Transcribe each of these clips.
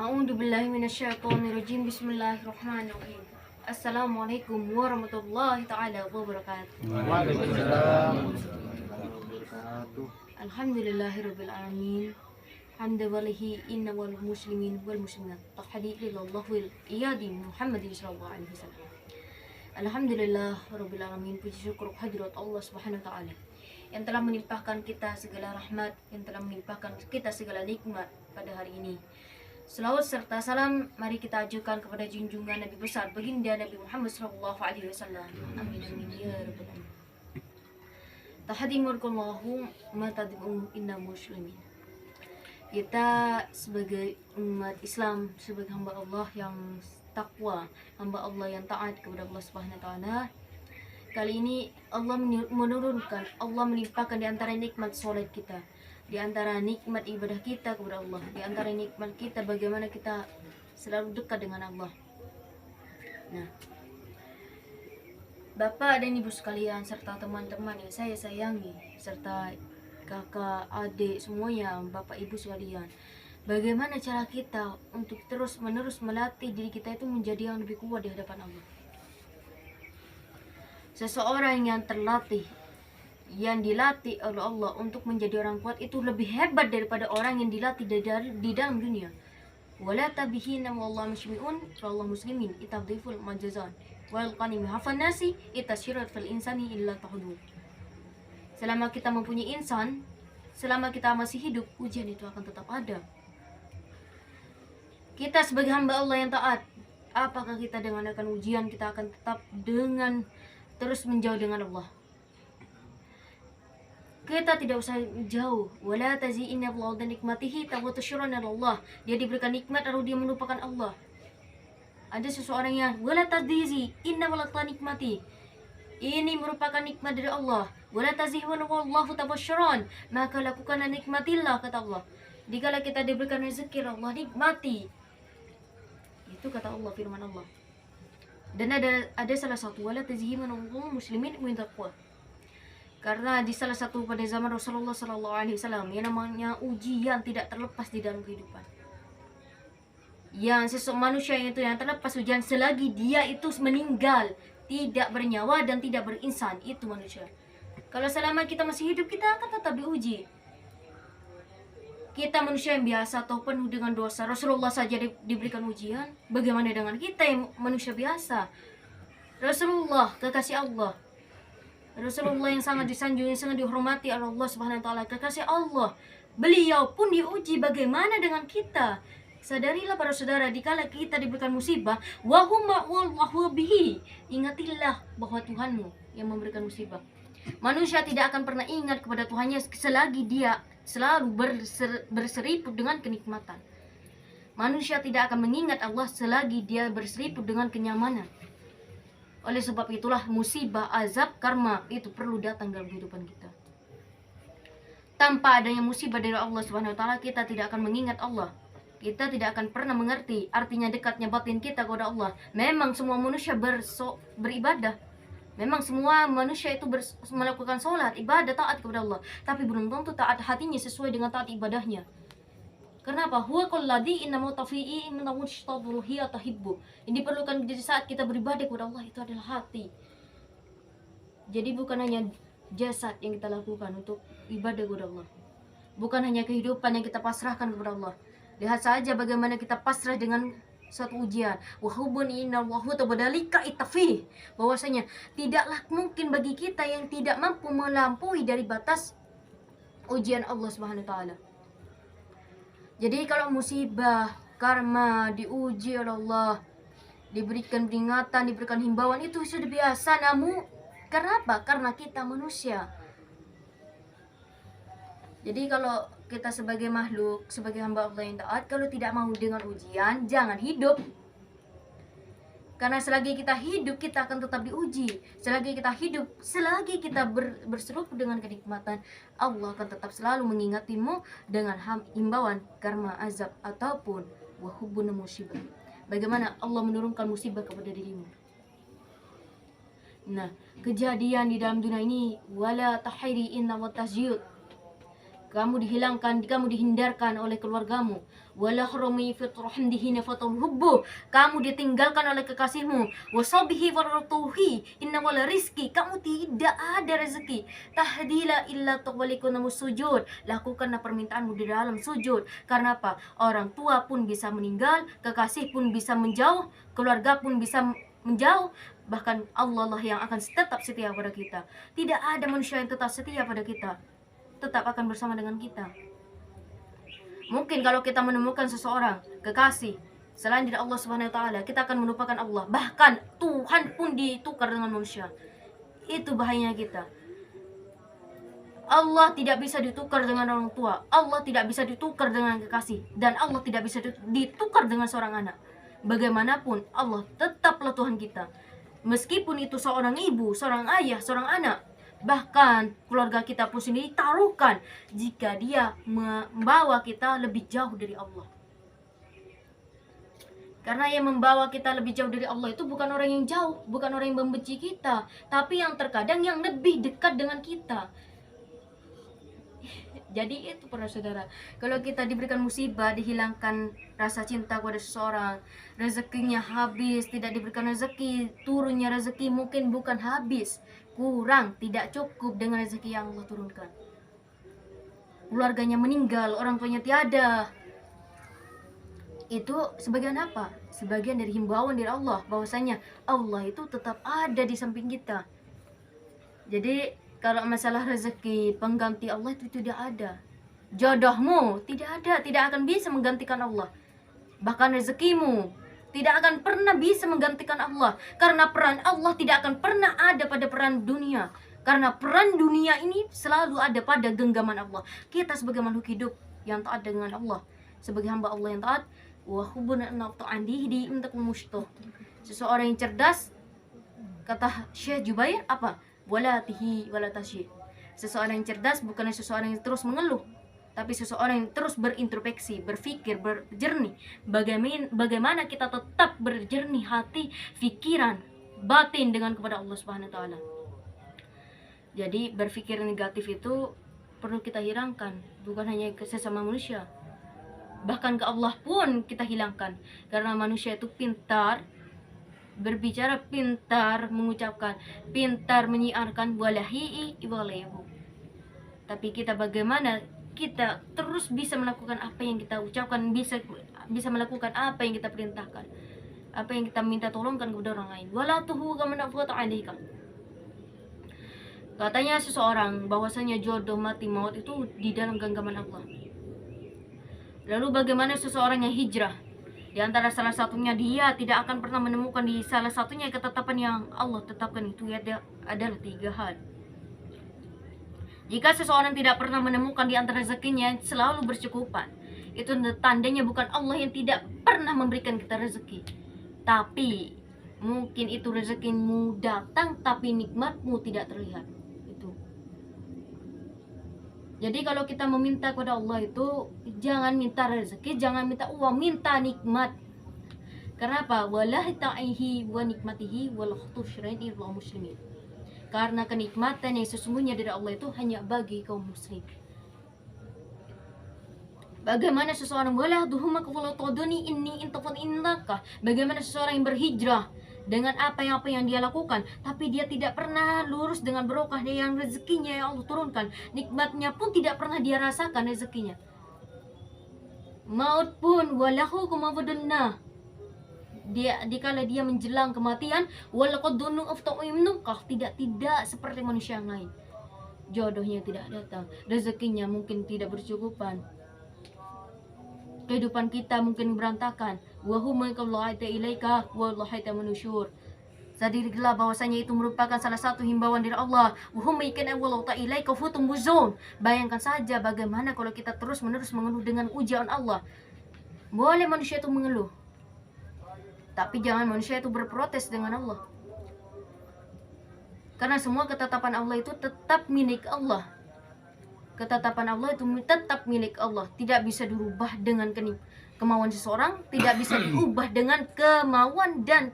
A'udzu billahi minasyaitonir rajim. Bismillahirrahmanirrahim. Assalamualaikum warahmatullahi taala wabarakatuh. Waalaikumsalam. Alhamdulillahirabbil alamin. Hamda walihi inna wal muslimin wal muslimat. Tahdi lillahi wal iyadi Muhammadin sallallahu alaihi wasallam. Alhamdulillah rabbil alamin. Puji syukur hadirat Allah Subhanahu wa taala yang telah melimpahkan kita segala rahmat, yang telah melimpahkan kita segala nikmat pada hari ini. Selawat serta salam mari kita ajukan kepada junjungan Nabi besar baginda Nabi Muhammad sallallahu alaihi wasallam. Amin amin ya rabbal alamin. Tahadimurkullahu matadibum inna muslimin. Kita sebagai umat Islam, sebagai hamba Allah yang takwa, hamba Allah yang taat kepada Allah Subhanahu wa taala. Kali ini Allah menurunkan, Allah melimpahkan di antara nikmat salat kita, di antara nikmat ibadah kita kepada Allah, di antara nikmat kita bagaimana kita selalu dekat dengan Allah. Nah, Bapak dan Ibu sekalian serta teman-teman yang saya sayangi, serta kakak, adik semuanya, Bapak Ibu sekalian, bagaimana cara kita untuk terus-menerus melatih diri kita itu menjadi yang lebih kuat di hadapan Allah. Seseorang yang terlatih, yang dilatih oleh Allah untuk menjadi orang kuat itu lebih hebat daripada orang yang dilatih di dalam dunia. Wala tabihina wallahu muslimin wallahu muslimin itadhiful majazan wal qanim hafan nasi itasyirat fil insani illa tahdu. Selama kita mempunyai insan, selama kita masih hidup, ujian itu akan tetap ada. Kita sebagai hamba Allah yang taat, apakah kita dengan akan ujian kita akan tetap dengan terus menjauh dengan Allah? Kita tidak usah jauh. Wala tazi'inna Allah dan nikmatihi tawatusyurana Allah. Dia diberikan nikmat lalu dia melupakan Allah. Ada seseorang yang wala tadzizi inna walata nikmati. Ini merupakan nikmat dari Allah. Wala tazihwana wallahu tabasyaran. Maka lakukanlah nikmatillah, kata Allah. Dikala kita diberikan rezeki Allah nikmati. Itu kata Allah, firman Allah. Dan ada salah satu wala tazihwana wallahu muslimin min taqwa. Karena di salah satu pada zaman Rasulullah SAW yang namanya ujian tidak terlepas di dalam kehidupan. Yang manusia itu yang terlepas ujian selagi dia itu meninggal, tidak bernyawa dan tidak berinsan, itu manusia. Kalau selama kita masih hidup kita akan tetap diuji. Kita manusia yang biasa atau penuh dengan dosa, Rasulullah saja diberikan ujian. Bagaimana dengan kita yang manusia biasa? Rasulullah kekasih Allah, Rasulullah yang sangat disanjung, yang sangat dihormati oleh Allah Subhanahu wa taala, kekasih Allah. Beliau pun diuji, bagaimana dengan kita? Sadarilah para saudara, dikala kita diberikan musibah, wa huma wallahu bihi. Ingatilah bahwa Tuhanmu yang memberikan musibah. Manusia tidak akan pernah ingat kepada Tuhannya selagi dia selalu berseriput dengan kenikmatan. Manusia tidak akan mengingat Allah selagi dia berseriput dengan kenyamanan. Oleh sebab itulah musibah, azab, karma itu perlu datang dalam kehidupan kita. Tanpa adanya musibah dari Allah Subhanahu wa taala, kita tidak akan mengingat Allah. Kita tidak akan pernah mengerti artinya dekatnya batin kita kepada Allah. Memang semua manusia beribadah. Memang semua manusia itu melakukan sholat, ibadah, taat kepada Allah. Tapi belum tentu taat hatinya sesuai dengan taat ibadahnya. Kenapa? Huwa qalladhi innamu tafi'i innamu tashtadruhi atahibbu. Yang diperlukan di saat kita beribadah kepada Allah itu adalah hati. Jadi bukan hanya jasad yang kita lakukan untuk ibadah kepada Allah. Bukan hanya kehidupan yang kita pasrahkan kepada Allah. Lihat saja bagaimana kita pasrah dengan satu ujian. Wa hubbun innallaha tabadalika itafih. Bahwasanya tidaklah mungkin bagi kita yang tidak mampu melampaui dari batas ujian Allah Subhanahu wa taala. Jadi kalau musibah, karma, diuji oleh Allah, diberikan peringatan, diberikan himbauan, itu sudah biasa. Namun karena apa? Karena kita manusia. Jadi kalau kita sebagai makhluk, sebagai hamba Allah yang taat, kalau tidak mau dengan ujian, jangan hidup. Karena selagi kita hidup, kita akan tetap diuji. Selagi kita hidup, selagi kita berseruput dengan kenikmatan, Allah akan tetap selalu mengingatimu dengan himbauan, karma, azab, ataupun wahubbun musibah. Bagaimana Allah menurunkan musibah kepada dirimu. Nah, kejadian di dalam dunia ini, wala tahiri inna wa tasjid. kamu dihilangkan, kamu dihindarkan oleh keluargamu. Wala harami fitrahmdihina fatalhubbu, kamu ditinggalkan oleh kekasihmu. Wasabihi waratuhi inna wala rizki, kamu tidak ada rezeki. Tahdila illa taqwalikuna sujud, lakukanlah permintaanmu di dalam sujud. Karena apa? Orang tua pun bisa meninggal, kekasih pun bisa menjauh, keluarga pun bisa menjauh, bahkan Allah lah yang akan tetap setia pada kita. Tidak ada manusia yang tetap setia pada kita, tetap akan bersama dengan kita. Mungkin kalau kita menemukan seseorang kekasih selain dari Allah Subhanahu wa taala, kita akan melupakan Allah. Bahkan Tuhan pun ditukar dengan manusia. Itu bahayanya kita. Allah tidak bisa ditukar dengan orang tua, Allah tidak bisa ditukar dengan kekasih, dan Allah tidak bisa ditukar dengan seorang anak. Bagaimanapun Allah tetaplah Tuhan kita. Meskipun itu seorang ibu, seorang ayah, seorang anak, bahkan keluarga kita pun sendiri taruhkan jika dia membawa kita lebih jauh dari Allah. Karena yang membawa kita lebih jauh dari Allah itu bukan orang yang jauh, bukan orang yang membenci kita, tapi yang terkadang yang lebih dekat dengan kita. Jadi itu para saudara, kalau kita diberikan musibah, dihilangkan rasa cinta kepada seseorang, rezekinya habis, tidak diberikan rezeki, turunnya rezeki mungkin bukan habis, kurang, tidak cukup dengan rezeki yang Allah turunkan. Keluarganya meninggal, orang tuanya tiada. Itu sebagian apa? Sebagian dari himbauan dari Allah, bahwasanya Allah itu tetap ada di samping kita. Jadi kalau masalah rezeki, pengganti Allah itu tidak ada. Jodohmu tidak ada, tidak akan bisa menggantikan Allah. Bahkan rezekimu tidak akan pernah bisa menggantikan Allah. Karena peran Allah tidak akan pernah ada pada peran dunia. Karena peran dunia ini selalu ada pada genggaman Allah. Kita sebagai makhluk hidup yang taat dengan Allah, sebagai hamba Allah yang taat, seseorang yang cerdas, kata Syekh Jubair apa? Wala tihi wala tasyih. Seseorang yang cerdas bukanlah seseorang yang terus mengeluh, tapi seseorang yang terus berintrospeksi, berpikir, berjernih. Bagaimana kita tetap berjernih hati, pikiran, batin dengan kepada Allah Subhanahu wa taala. Jadi berpikir negatif itu perlu kita hilangkan, bukan hanya ke sesama manusia, bahkan ke Allah pun kita hilangkan. Karena manusia itu pintar berbicara, pintar mengucapkan, pintar menyiarkan, walahi walayhu. Tapi kita bagaimana kita terus bisa melakukan apa yang kita ucapkan, bisa melakukan apa yang kita perintahkan, apa yang kita minta tolongkan kepada orang lain. Wala tuhu kama nafata alaika. Katanya seseorang bahwasanya jodoh mati maut itu di dalam genggaman Allah. Lalu bagaimana seseorang yang hijrah? Di antara salah satunya dia tidak akan pernah menemukan di salah satunya ketetapan yang Allah tetapkan itu adalah 3 hal. Jika seseorang tidak pernah menemukan di antara rezekinya selalu bercukupan, itu tandanya bukan Allah yang tidak pernah memberikan kita rezeki, tapi mungkin itu rezekimu datang tapi nikmatmu tidak terlihat. Itu. Jadi kalau kita meminta kepada Allah itu jangan minta rezeki, jangan minta uang, minta nikmat. Karena apa? Wala ta'ihi wa nikmatihi wal khutusyrain illa muslimin. Karena kenikmatan yang sesungguhnya dari Allah itu hanya bagi kaum muslim. Bagaimana seseorang wala duhumaka wala taduni inni intafat innaka. Bagaimana seseorang yang berhijrah dengan apa yang dia lakukan, tapi dia tidak pernah lurus dengan barokah yang rezekinya yang Allah turunkan, nikmatnya pun tidak pernah dia rasakan rezekinya. Maut pun walahu kumafadunna, dia dikala dia menjelang kematian, walaqad dunu afta'imnukah, tidak seperti manusia yang lain. Jodohnya tidak datang, rezekinya mungkin tidak bercukupan, kehidupan kita mungkin berantakan. Sadarilah bahwasanya itu merupakan salah satu himbauan dari Allah. Bayangkan saja bagaimana kalau kita terus-menerus mengeluh dengan ujian Allah. Boleh manusia itu mengeluh, tapi jangan manusia itu berprotes dengan Allah. Karena semua ketetapan Allah itu tetap milik Allah. Ketetapan Allah itu tetap milik Allah, tidak bisa dirubah dengan kemauan seseorang, tidak bisa diubah dengan kemauan dan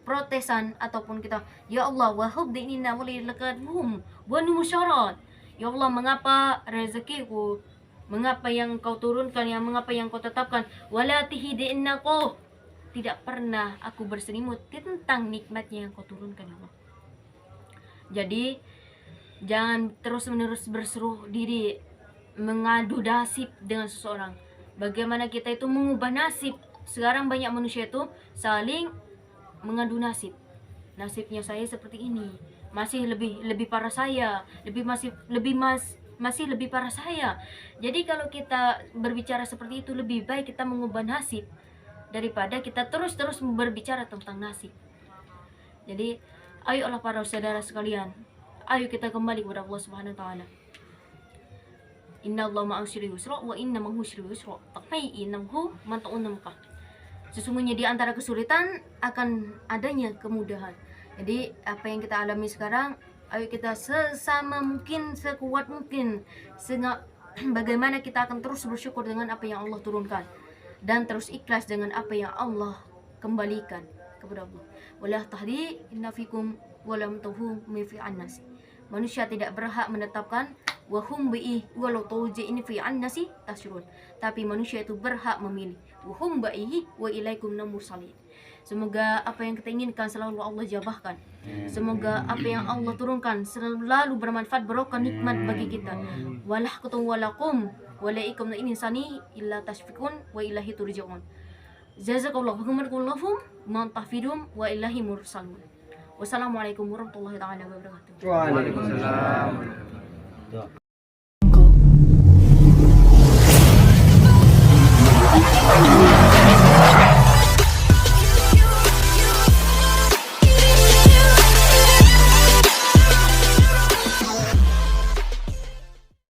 protesan ataupun kita ya Allah wahubdinina walilakadhum wa numusyarat, Ya Allah, mengapa rezekiku, mengapa yang kau turunkan, mengapa yang kau tetapkan, wala tihidinnaqo, tidak pernah aku berselimut tentang nikmatnya yang kau turunkan, ya Allah. Jadi jangan terus-menerus berseru diri, mengadu nasib dengan seseorang. Bagaimana kita itu mengubah nasib? Sekarang banyak manusia itu saling mengadu nasib. Nasibnya saya seperti ini, masih lebih parah saya, masih lebih parah saya. Jadi kalau kita berbicara seperti itu, lebih baik kita mengubah nasib daripada kita terus-terus berbicara tentang nasib. Jadi ayolah para saudara sekalian, ayo kita kembali kepada Allah Subhanahu wa taala. Inna Allah ma'usri yusra wa inna ma'usri yusra. Taqai innahu man ta'unamka. Sesungguhnya di antara kesulitan akan adanya kemudahan. Jadi apa yang kita alami sekarang, ayo kita sesama mungkin, sekuat mungkin, bagaimana kita akan terus bersyukur dengan apa yang Allah turunkan dan terus ikhlas dengan apa yang Allah kembalikan kepada Allah. Wala tahdi inna fikum walam tuhum mifi'an nasi. Manusia tidak berhak menetapkan wahum bi'i walau tawji'in fi'an nasi tasyrun. Tapi manusia itu berhak memilih wahum bi'i wa ilaikum mursalin. Semoga apa yang kita inginkan selalu Allah jabahkan. Semoga apa yang Allah turunkan selalu bermanfaat, barokah, nikmat bagi kita. Walah kutum walakum walaikum insani illa tashfikun wa ilahi turja'un. Jazakallahu khairan man tahfidum wa ilahi mursalun. Wassalamualaikum warahmatullahi taala wabarakatuh. Waalaikumsalam.